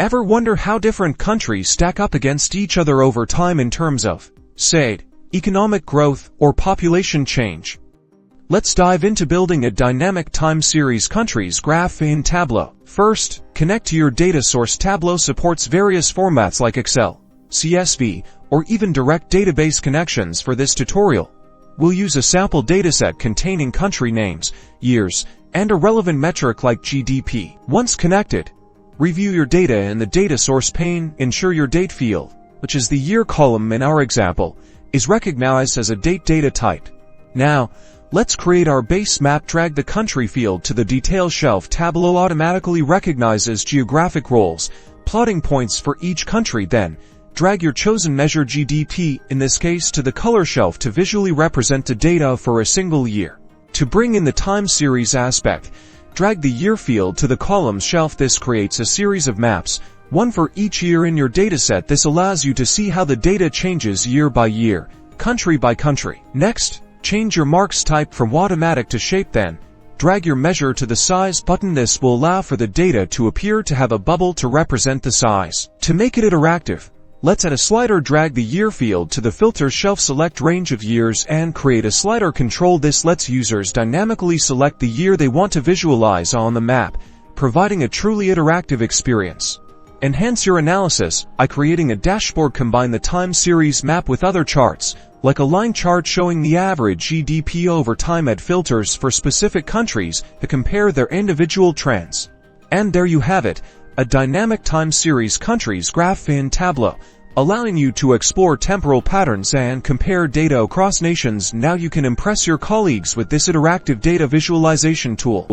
Ever wonder how different countries stack up against each other over time in terms of, say, economic growth or population change? Let's dive into building a dynamic time series countries graph in Tableau. First, connect to your data source. Tableau supports various formats like Excel, CSV, or even direct database connections. For this tutorial, we'll use a sample dataset containing country names, years, and a relevant metric like GDP. Once connected, review your data in the data source pane. Ensure your date field, which is the year column in our example, is recognized as a date data type. Now, let's create our base map. Drag the country field to the detail shelf. Tableau automatically recognizes geographic roles, plotting points for each country. Then, drag your chosen measure, GDP, in this case, to the color shelf to visually represent the data for a single year. To bring in the time series aspect, drag the year field to the columns shelf. This creates a series of maps, one for each year in your dataset. This allows you to see how the data changes year by year, country by country. Next, change your marks type from automatic to shape. Then, drag your measure to the size button. This will allow for the data to appear to have a bubble to represent the size. To make it interactive, let's add a slider. Drag the year field to the filter shelf, select range of years, and create a slider control. This lets users dynamically select the year they want to visualize on the map, providing a truly interactive experience. Enhance your analysis by creating a dashboard. Combine the time series map with other charts, like a line chart showing the average GDP over time. Add filters for specific countries to compare their individual trends. And there you have it, a dynamic time series countries graph in Tableau, allowing you to explore temporal patterns and compare data across nations. Now you can impress your colleagues with this interactive data visualization tool.